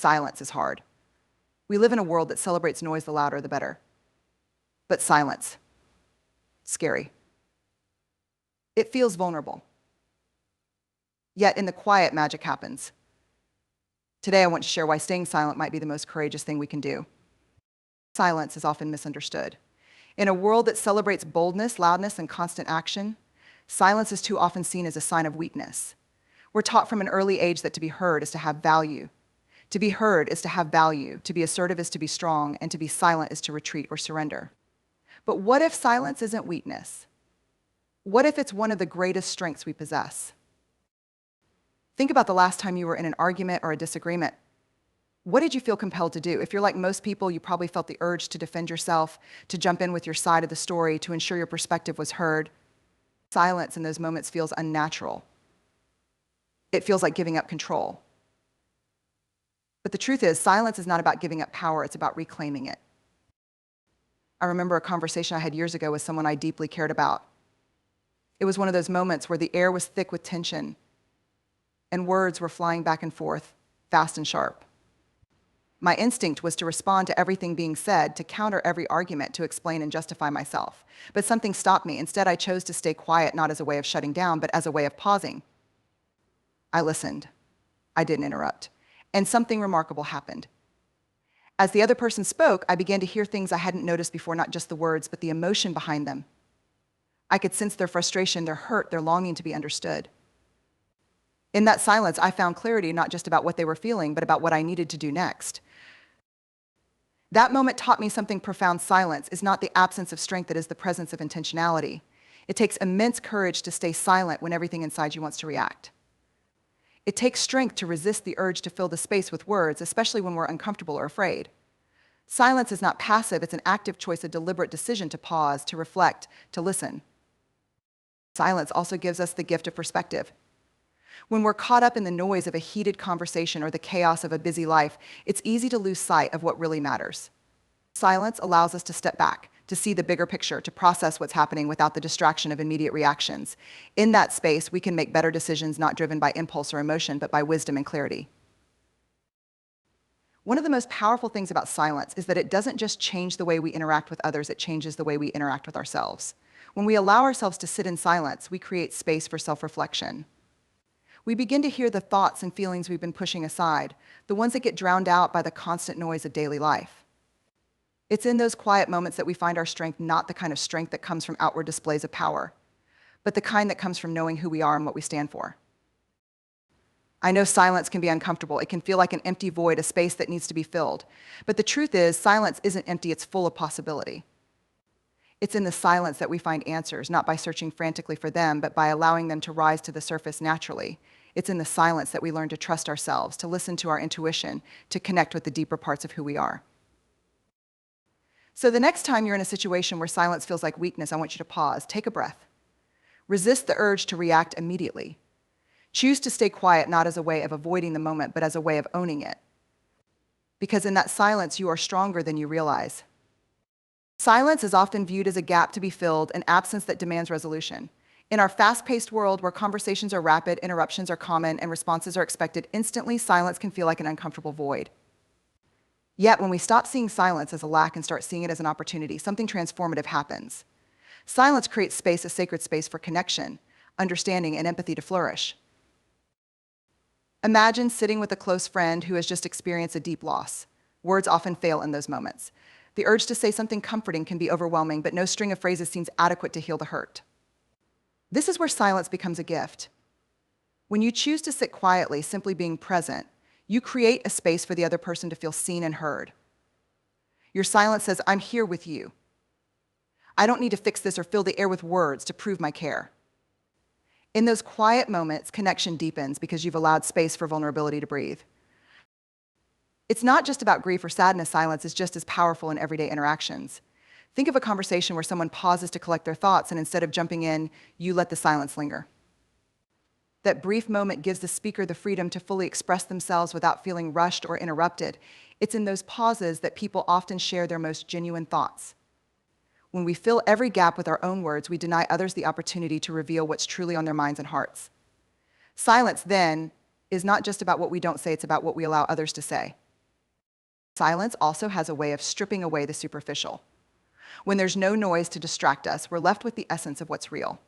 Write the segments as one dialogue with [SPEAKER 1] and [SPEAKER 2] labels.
[SPEAKER 1] Silence is hard. We live in a world that celebrates noise, the louder the better. But silence, scary. It feels vulnerable. Yet in the quiet, magic happens. Today I want to share why staying silent might be the most courageous thing we can do. Silence is often misunderstood. In a world that celebrates boldness, loudness, and constant action, silence is too often seen as a sign of weakness. We're taught from an early age that to be heard is to have value. To be heard is to have value. To be assertive is to be strong, and to be silent is to retreat or surrender. But what if silence isn't weakness? What if it's one of the greatest strengths we possess? Think about the last time you were in an argument or a disagreement. What did you feel compelled to do? If you're like most people, you probably felt the urge to defend yourself, to jump in with your side of the story, to ensure your perspective was heard. Silence in those moments feels unnatural. It feels like giving up control. But the truth is, silence is not about giving up power, it's about reclaiming it. I remember a conversation I had years ago with someone I deeply cared about. It was one of those moments where the air was thick with tension, and words were flying back and forth, fast and sharp. My instinct was to respond to everything being said, to counter every argument, to explain and justify myself. But something stopped me. Instead, I chose to stay quiet, not as a way of shutting down, but as a way of pausing. I listened. I didn't interrupt. And something remarkable happened. As the other person spoke, I began to hear things I hadn't noticed before, not just the words, but the emotion behind them. I could sense their frustration, their hurt, their longing to be understood. In that silence, I found clarity, not just about what they were feeling, but about what I needed to do next. That moment taught me something profound. Silence is not the absence of strength, it is the presence of intentionality. It takes immense courage to stay silent when everything inside you wants to react. It takes strength to resist the urge to fill the space with words, especially when we're uncomfortable or afraid. Silence is not passive, it's an active choice, a deliberate decision to pause, to reflect, to listen. Silence also gives us the gift of perspective. When we're caught up in the noise of a heated conversation or the chaos of a busy life, it's easy to lose sight of what really matters. Silence allows us to step back, to see the bigger picture, to process what's happening without the distraction of immediate reactions. In that space, we can make better decisions not driven by impulse or emotion, but by wisdom and clarity. One of the most powerful things about silence is that it doesn't just change the way we interact with others, it changes the way we interact with ourselves. When we allow ourselves to sit in silence, we create space for self-reflection. We begin to hear the thoughts and feelings we've been pushing aside, the ones that get drowned out by the constant noise of daily life. It's in those quiet moments that we find our strength, not the kind of strength that comes from outward displays of power, but the kind that comes from knowing who we are and what we stand for. I know silence can be uncomfortable. It can feel like an empty void, a space that needs to be filled. But the truth is, silence isn't empty, it's full of possibility. It's in the silence that we find answers, not by searching frantically for them, but by allowing them to rise to the surface naturally. It's in the silence that we learn to trust ourselves, to listen to our intuition, to connect with the deeper parts of who we are. So the next time you're in a situation where silence feels like weakness, I want you to pause, take a breath. Resist the urge to react immediately. Choose to stay quiet, not as a way of avoiding the moment, but as a way of owning it. Because in that silence, you are stronger than you realize. Silence is often viewed as a gap to be filled, an absence that demands resolution. In our fast-paced world where conversations are rapid, interruptions are common, and responses are expected instantly, silence can feel like an uncomfortable void. Yet when we stop seeing silence as a lack and start seeing it as an opportunity, something transformative happens. Silence creates space, a sacred space for connection, understanding, and empathy to flourish. Imagine sitting with a close friend who has just experienced a deep loss. Words often fail in those moments. The urge to say something comforting can be overwhelming, but no string of phrases seems adequate to heal the hurt. This is where silence becomes a gift. When you choose to sit quietly, simply being present, you create a space for the other person to feel seen and heard. Your silence says, I'm here with you. I don't need to fix this or fill the air with words to prove my care. In those quiet moments, connection deepens because you've allowed space for vulnerability to breathe. It's not just about grief or sadness. Silence is just as powerful in everyday interactions. Think of a conversation where someone pauses to collect their thoughts, and instead of jumping in, you let the silence linger. That brief moment gives the speaker the freedom to fully express themselves without feeling rushed or interrupted. It's in those pauses that people often share their most genuine thoughts. When we fill every gap with our own words, we deny others the opportunity to reveal what's truly on their minds and hearts. Silence, then, is not just about what we don't say, it's about what we allow others to say. Silence also has a way of stripping away the superficial. When there's no noise to distract us, we're left with the essence of what's real.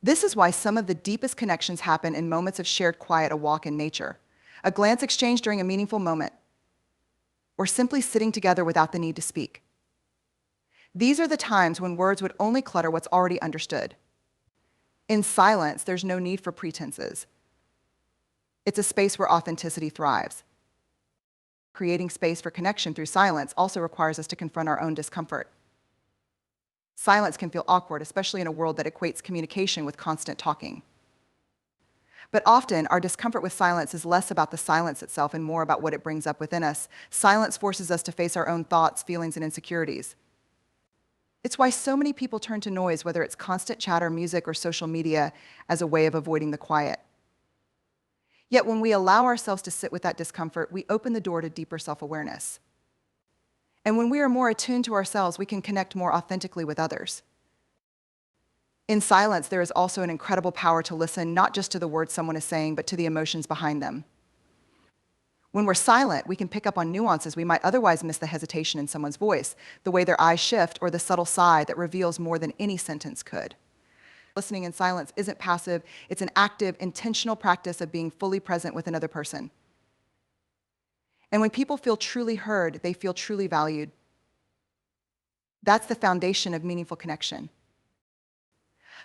[SPEAKER 1] This is why some of the deepest connections happen in moments of shared quiet, a walk in nature, a glance exchanged during a meaningful moment, or simply sitting together without the need to speak. These are the times when words would only clutter what's already understood. In silence, there's no need for pretenses. It's a space where authenticity thrives. Creating space for connection through silence also requires us to confront our own discomfort. Silence can feel awkward, especially in a world that equates communication with constant talking. But often, our discomfort with silence is less about the silence itself and more about what it brings up within us. Silence forces us to face our own thoughts, feelings, and insecurities. It's why so many people turn to noise, whether it's constant chatter, music, or social media, as a way of avoiding the quiet. Yet when we allow ourselves to sit with that discomfort, we open the door to deeper self-awareness. And when we are more attuned to ourselves, we can connect more authentically with others. In silence, there is also an incredible power to listen, not just to the words someone is saying, but to the emotions behind them. When we're silent, we can pick up on nuances we might otherwise miss: the hesitation in someone's voice, the way their eyes shift, or the subtle sigh that reveals more than any sentence could. Listening in silence isn't passive, it's an active, intentional practice of being fully present with another person. And when people feel truly heard, they feel truly valued. That's the foundation of meaningful connection.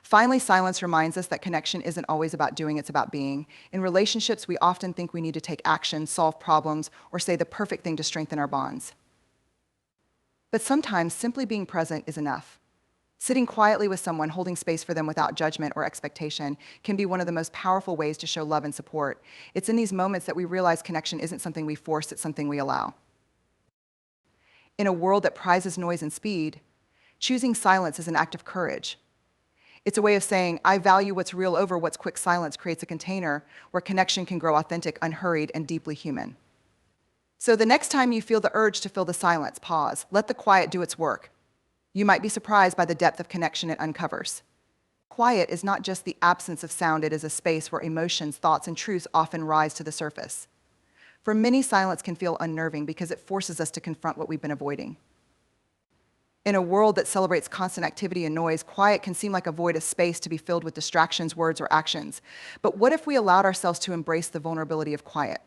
[SPEAKER 1] Finally, silence reminds us that connection isn't always about doing, it's about being. In relationships, we often think we need to take action, solve problems, or say the perfect thing to strengthen our bonds. But sometimes simply being present is enough. Sitting quietly with someone, holding space for them without judgment or expectation, can be one of the most powerful ways to show love and support. It's in these moments that we realize connection isn't something we force, it's something we allow. In a world that prizes noise and speed, choosing silence is an act of courage. It's a way of saying, I value what's real over what's quick. Silence creates a container where connection can grow authentic, unhurried, and deeply human. So the next time you feel the urge to fill the silence, pause. Let the quiet do its work. You might be surprised by the depth of connection it uncovers. Quiet is not just the absence of sound, it is a space where emotions, thoughts, and truths often rise to the surface. For many, silence can feel unnerving because it forces us to confront what we've been avoiding. In a world that celebrates constant activity and noise, quiet can seem like a void of space to be filled with distractions, words, or actions. But what if we allowed ourselves to embrace the vulnerability of quiet?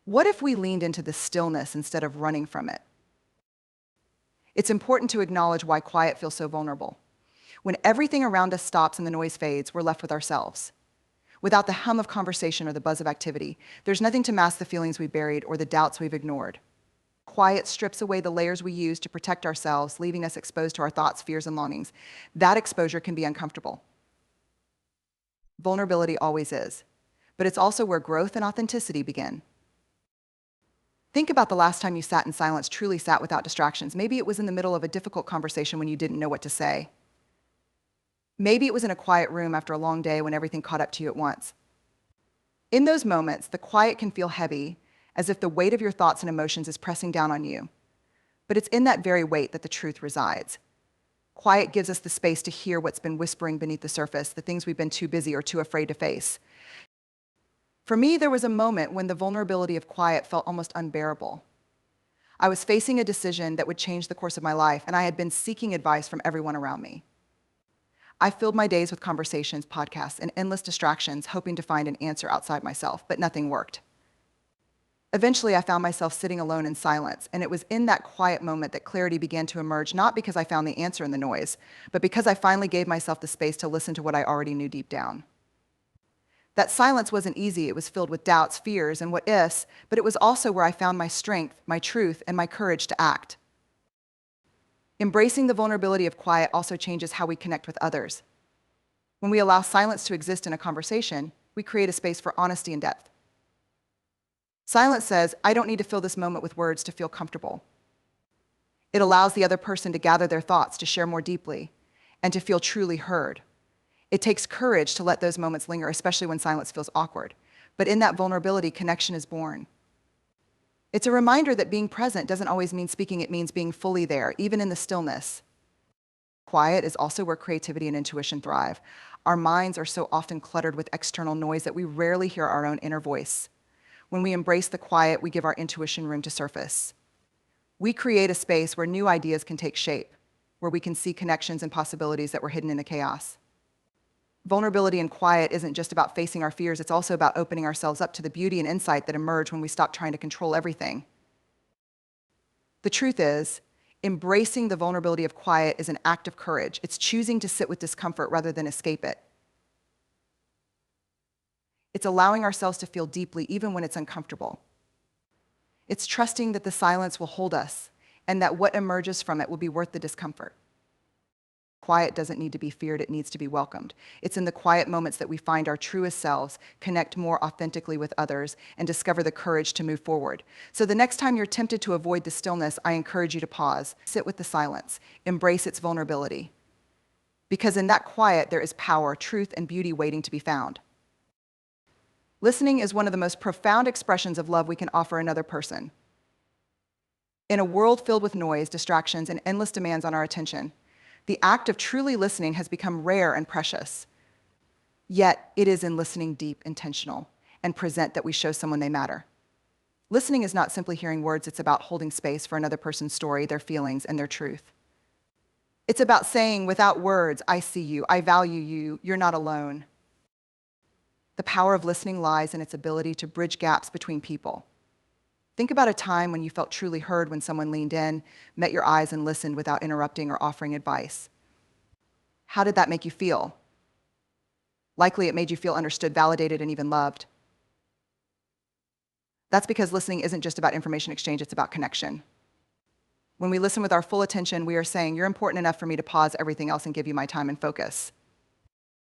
[SPEAKER 1] What if we leaned into the stillness instead of running from it? It's important to acknowledge why quiet feels so vulnerable. When everything around us stops and the noise fades, we're left with ourselves. Without the hum of conversation or the buzz of activity, there's nothing to mask the feelings we buried or the doubts we've ignored. Quiet strips away the layers we use to protect ourselves, leaving us exposed to our thoughts, fears, and longings. That exposure can be uncomfortable. Vulnerability always is, but it's also where growth and authenticity begin. Think about the last time you sat in silence, truly sat without distractions. Maybe it was in the middle of a difficult conversation when you didn't know what to say. Maybe it was in a quiet room after a long day when everything caught up to you at once. In those moments, the quiet can feel heavy, as if the weight of your thoughts and emotions is pressing down on you. But it's in that very weight that the truth resides. Quiet gives us the space to hear what's been whispering beneath the surface, the things we've been too busy or too afraid to face. For me, there was a moment when the vulnerability of quiet felt almost unbearable. I was facing a decision that would change the course of my life, and I had been seeking advice from everyone around me. I filled my days with conversations, podcasts, and endless distractions, hoping to find an answer outside myself, but nothing worked. Eventually, I found myself sitting alone in silence, and it was in that quiet moment that clarity began to emerge, not because I found the answer in the noise, but because I finally gave myself the space to listen to what I already knew deep down. That silence wasn't easy. It was filled with doubts, fears, and what ifs, but it was also where I found my strength, my truth, and my courage to act. Embracing the vulnerability of quiet also changes how we connect with others. When we allow silence to exist in a conversation, we create a space for honesty and depth. Silence says, I don't need to fill this moment with words to feel comfortable. It allows the other person to gather their thoughts, to share more deeply, and to feel truly heard. It takes courage to let those moments linger, especially when silence feels awkward. But in that vulnerability, connection is born. It's a reminder that being present doesn't always mean speaking, it means being fully there, even in the stillness. Quiet is also where creativity and intuition thrive. Our minds are so often cluttered with external noise that we rarely hear our own inner voice. When we embrace the quiet, we give our intuition room to surface. We create a space where new ideas can take shape, where we can see connections and possibilities that were hidden in the chaos. Vulnerability and quiet isn't just about facing our fears, it's also about opening ourselves up to the beauty and insight that emerge when we stop trying to control everything. The truth is, embracing the vulnerability of quiet is an act of courage. It's choosing to sit with discomfort rather than escape it. It's allowing ourselves to feel deeply even when it's uncomfortable. It's trusting that the silence will hold us and that what emerges from it will be worth the discomfort. Quiet doesn't need to be feared, it needs to be welcomed. It's in the quiet moments that we find our truest selves, connect more authentically with others, and discover the courage to move forward. So the next time you're tempted to avoid the stillness, I encourage you to pause, sit with the silence, embrace its vulnerability. Because in that quiet, there is power, truth, and beauty waiting to be found. Listening is one of the most profound expressions of love we can offer another person. In a world filled with noise, distractions, and endless demands on our attention, the act of truly listening has become rare and precious. Yet, it is in listening deep, intentional, and present that we show someone they matter. Listening is not simply hearing words, it's about holding space for another person's story, their feelings, and their truth. It's about saying without words, I see you, I value you, you're not alone. The power of listening lies in its ability to bridge gaps between people. Think about a time when you felt truly heard when someone leaned in, met your eyes, and listened without interrupting or offering advice. How did that make you feel? Likely it made you feel understood, validated, and even loved. That's because listening isn't just about information exchange, it's about connection. When we listen with our full attention, we are saying, you're important enough for me to pause everything else and give you my time and focus.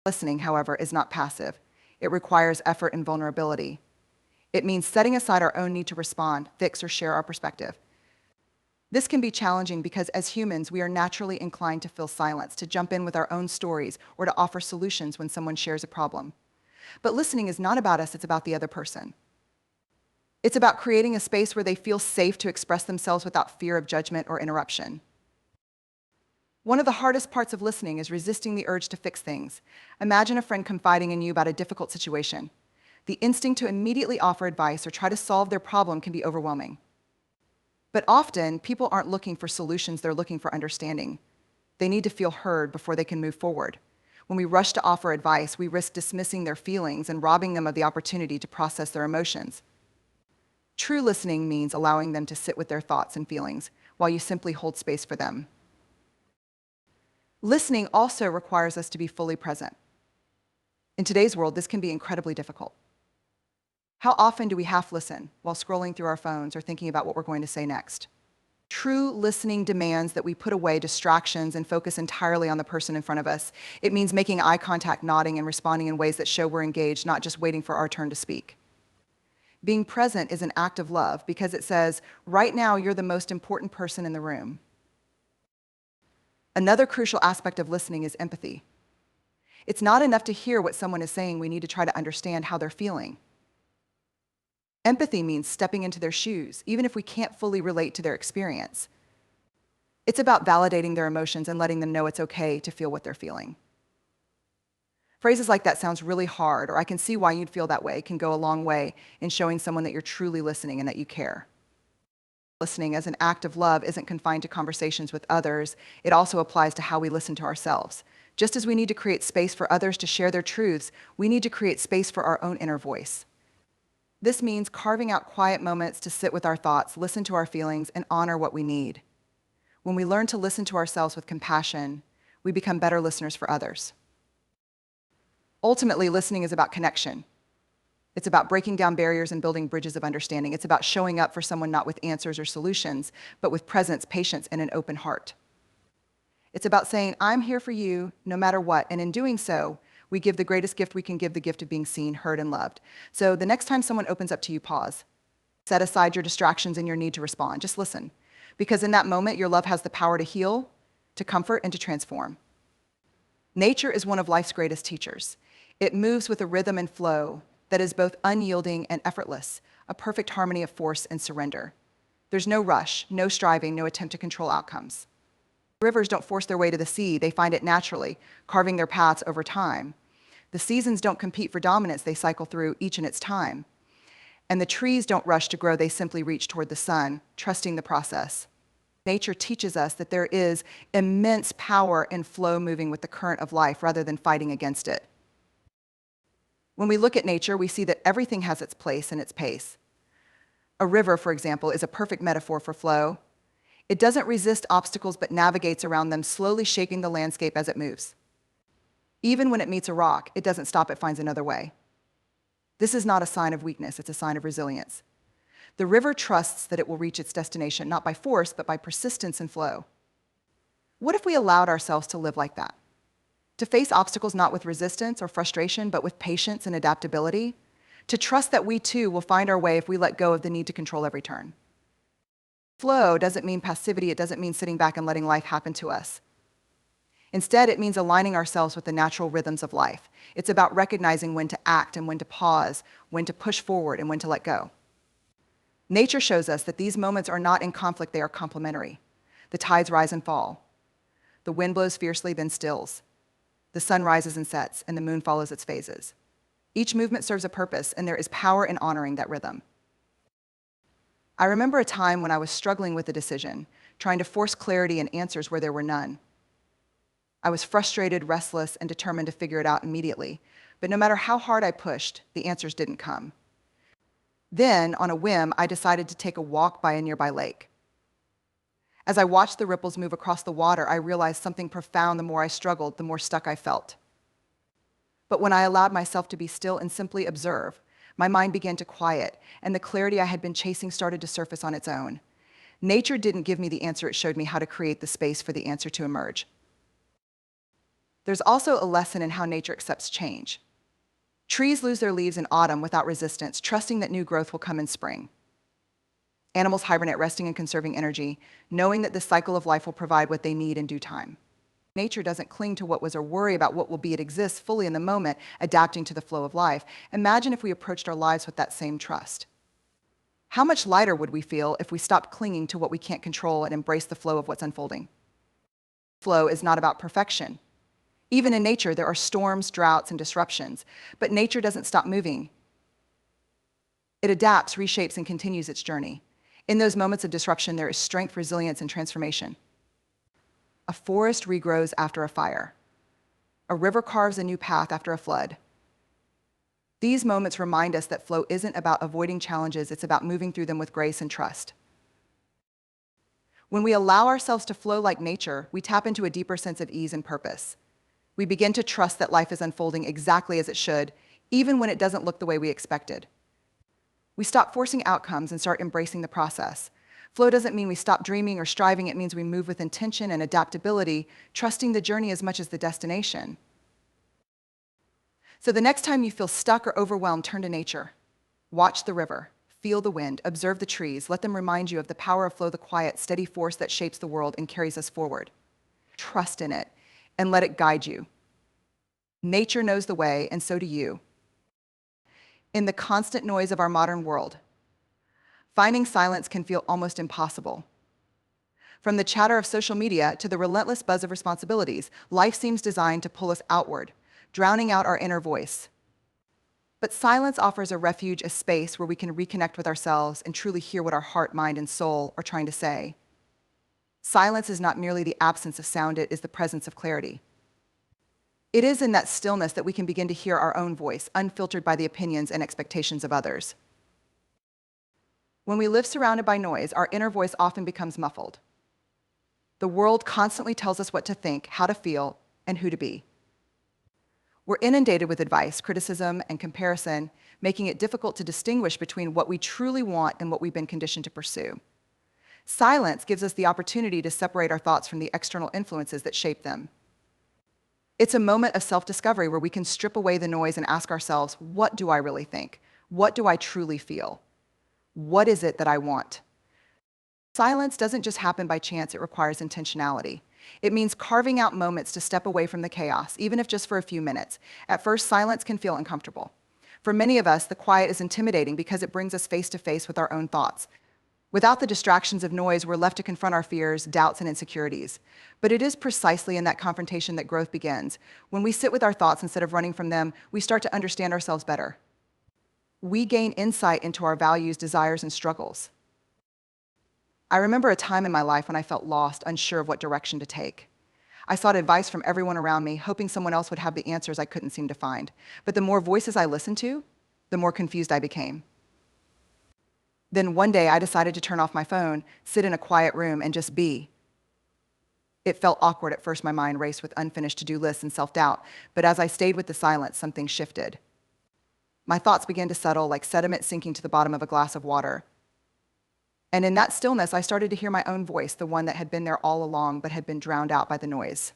[SPEAKER 1] Listening, however, is not passive. It requires effort and vulnerability. It means setting aside our own need to respond, fix, or share our perspective. This can be challenging because as humans, we are naturally inclined to fill silence, to jump in with our own stories, or to offer solutions when someone shares a problem. But listening is not about us, it's about the other person. It's about creating a space where they feel safe to express themselves without fear of judgment or interruption. One of the hardest parts of listening is resisting the urge to fix things. Imagine a friend confiding in you about a difficult situation. The instinct to immediately offer advice or try to solve their problem can be overwhelming. But often, people aren't looking for solutions, they're looking for understanding. They need to feel heard before they can move forward. When we rush to offer advice, we risk dismissing their feelings and robbing them of the opportunity to process their emotions. True listening means allowing them to sit with their thoughts and feelings while you simply hold space for them. Listening also requires us to be fully present. In today's world, this can be incredibly difficult. How often do we half listen while scrolling through our phones or thinking about what we're going to say next? True listening demands that we put away distractions and focus entirely on the person in front of us. It means making eye contact, nodding, and responding in ways that show we're engaged, not just waiting for our turn to speak. Being present is an act of love because it says, right now, you're the most important person in the room. Another crucial aspect of listening is empathy. It's not enough to hear what someone is saying, we need to try to understand how they're feeling. Empathy means stepping into their shoes, even if we can't fully relate to their experience. It's about validating their emotions and letting them know it's okay to feel what they're feeling. Phrases like that sounds really hard, or I can see why you'd feel that way, can go a long way in showing someone that you're truly listening and that you care. Listening as an act of love isn't confined to conversations with others, it also applies to how we listen to ourselves. Just as we need to create space for others to share their truths, we need to create space for our own inner voice. This means carving out quiet moments to sit with our thoughts, listen to our feelings, and honor what we need. When we learn to listen to ourselves with compassion, we become better listeners for others. Ultimately, listening is about connection. It's about breaking down barriers and building bridges of understanding. It's about showing up for someone not with answers or solutions, but with presence, patience, and an open heart. It's about saying, I'm here for you no matter what, and in doing so, we give the greatest gift we can give, the gift of being seen, heard, and loved. So the next time someone opens up to you, pause. Set aside your distractions and your need to respond. Just listen. Because in that moment, your love has the power to heal, to comfort, and to transform. Nature is one of life's greatest teachers. It moves with a rhythm and flow that is both unyielding and effortless, a perfect harmony of force and surrender. There's no rush, no striving, no attempt to control outcomes. Rivers don't force their way to the sea, they find it naturally, carving their paths over time. The seasons don't compete for dominance, they cycle through each in its time. And the trees don't rush to grow, they simply reach toward the sun, trusting the process. Nature teaches us that there is immense power in flow, moving with the current of life rather than fighting against it. When we look at nature, we see that everything has its place and its pace. A river, for example, is a perfect metaphor for flow. It doesn't resist obstacles but navigates around them, slowly shaping the landscape as it moves. Even when it meets a rock, it doesn't stop, it finds another way. This is not a sign of weakness, it's a sign of resilience. The river trusts that it will reach its destination, not by force, but by persistence and flow. What if we allowed ourselves to live like that? To face obstacles not with resistance or frustration, but with patience and adaptability? To trust that we too will find our way if we let go of the need to control every turn. Flow doesn't mean passivity, it doesn't mean sitting back and letting life happen to us. Instead, it means aligning ourselves with the natural rhythms of life. It's about recognizing when to act and when to pause, when to push forward and when to let go. Nature shows us that these moments are not in conflict, they are complementary. The tides rise and fall. The wind blows fiercely, then stills. The sun rises and sets, and the moon follows its phases. Each movement serves a purpose, and there is power in honoring that rhythm. I remember a time when I was struggling with a decision, trying to force clarity and answers where there were none. I was frustrated, restless, and determined to figure it out immediately. But no matter how hard I pushed, the answers didn't come. Then, on a whim, I decided to take a walk by a nearby lake. As I watched the ripples move across the water, I realized something profound. The more I struggled, the more stuck I felt. But when I allowed myself to be still and simply observe, my mind began to quiet, and the clarity I had been chasing started to surface on its own. Nature didn't give me the answer, it showed me how to create the space for the answer to emerge. There's also a lesson in how nature accepts change. Trees lose their leaves in autumn without resistance, trusting that new growth will come in spring. Animals hibernate, resting and conserving energy, knowing that the cycle of life will provide what they need in due time. Nature doesn't cling to what was or worry about what will be. It exists fully in the moment, adapting to the flow of life. Imagine if we approached our lives with that same trust. How much lighter would we feel if we stopped clinging to what we can't control and embraced the flow of what's unfolding? Flow is not about perfection. Even in nature, there are storms, droughts, and disruptions, but nature doesn't stop moving. It adapts, reshapes, and continues its journey. In those moments of disruption, there is strength, resilience, and transformation. A forest regrows after a fire. A river carves a new path after a flood. These moments remind us that flow isn't about avoiding challenges, it's about moving through them with grace and trust. When we allow ourselves to flow like nature, we tap into a deeper sense of ease and purpose. We begin to trust that life is unfolding exactly as it should, even when it doesn't look the way we expected. We stop forcing outcomes and start embracing the process. Flow doesn't mean we stop dreaming or striving, it means we move with intention and adaptability, trusting the journey as much as the destination. So the next time you feel stuck or overwhelmed, turn to nature. Watch the river, feel the wind, observe the trees, let them remind you of the power of flow, the quiet, steady force that shapes the world and carries us forward. Trust in it and let it guide you. Nature knows the way, and so do you. In the constant noise of our modern world, finding silence can feel almost impossible. From the chatter of social media to the relentless buzz of responsibilities, life seems designed to pull us outward, drowning out our inner voice. But silence offers a refuge, a space where we can reconnect with ourselves and truly hear what our heart, mind, and soul are trying to say. Silence is not merely the absence of sound, it is the presence of clarity. It is in that stillness that we can begin to hear our own voice, unfiltered by the opinions and expectations of others. When we live surrounded by noise, our inner voice often becomes muffled. The world constantly tells us what to think, how to feel, and who to be. We're inundated with advice, criticism, and comparison, making it difficult to distinguish between what we truly want and what we've been conditioned to pursue. Silence gives us the opportunity to separate our thoughts from the external influences that shape them. It's a moment of self-discovery where we can strip away the noise and ask ourselves, what do I really think? What do I truly feel? What is it that I want? Silence doesn't just happen by chance, it requires intentionality. It means carving out moments to step away from the chaos, even if just for a few minutes. At first, silence can feel uncomfortable. For many of us, the quiet is intimidating because it brings us face to face with our own thoughts. Without the distractions of noise, we're left to confront our fears, doubts, and insecurities. But it is precisely in that confrontation that growth begins. When we sit with our thoughts instead of running from them, we start to understand ourselves better. we gain insight into our values, desires, and struggles. I remember a time in my life when I felt lost, unsure of what direction to take. I sought advice from everyone around me, hoping someone else would have the answers I couldn't seem to find. But the more voices I listened to, the more confused I became. Then one day I decided to turn off my phone, sit in a quiet room, and just be. It felt awkward at first. My mind raced with unfinished to-do lists and self-doubt. But as I stayed with the silence, something shifted. My thoughts began to settle like sediment sinking to the bottom of a glass of water. And in that stillness, I started to hear my own voice, the one that had been there all along but had been drowned out by the noise.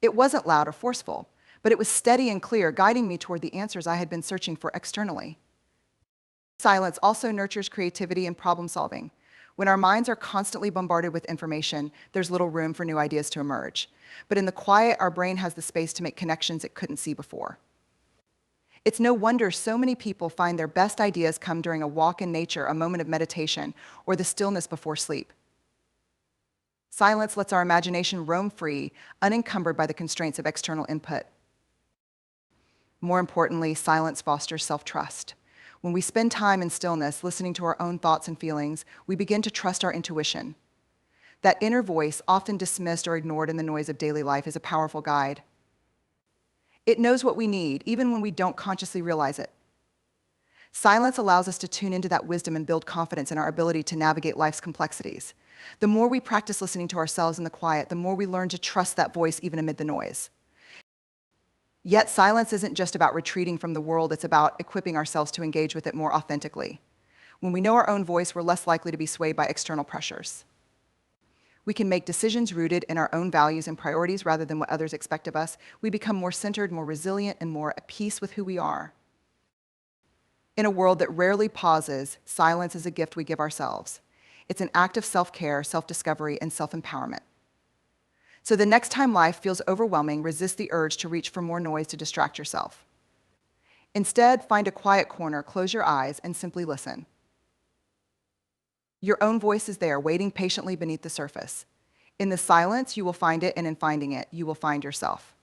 [SPEAKER 1] It wasn't loud or forceful, but it was steady and clear, guiding me toward the answers I had been searching for externally. Silence also nurtures creativity and problem solving. When our minds are constantly bombarded with information, there's little room for new ideas to emerge. But in the quiet, our brain has the space to make connections it couldn't see before. It's no wonder so many people find their best ideas come during a walk in nature, a moment of meditation, or the stillness before sleep. Silence lets our imagination roam free, unencumbered by the constraints of external input. More importantly, silence fosters self-trust. When we spend time in stillness, listening to our own thoughts and feelings, we begin to trust our intuition. That inner voice, often dismissed or ignored in the noise of daily life, is a powerful guide. It knows what we need, even when we don't consciously realize it. Silence allows us to tune into that wisdom and build confidence in our ability to navigate life's complexities. The more we practice listening to ourselves in the quiet, the more we learn to trust that voice even amid the noise. Yet silence isn't just about retreating from the world, it's about equipping ourselves to engage with it more authentically. When we know our own voice, we're less likely to be swayed by external pressures. We can make decisions rooted in our own values and priorities rather than what others expect of us. We become more centered, more resilient, and more at peace with who we are. In a world that rarely pauses, silence is a gift we give ourselves. It's an act of self-care, self-discovery, and self-empowerment. So the next time life feels overwhelming, resist the urge to reach for more noise to distract yourself. Instead, find a quiet corner, close your eyes, and simply listen. Your own voice is there, waiting patiently beneath the surface. In the silence, you will find it, and in finding it, you will find yourself.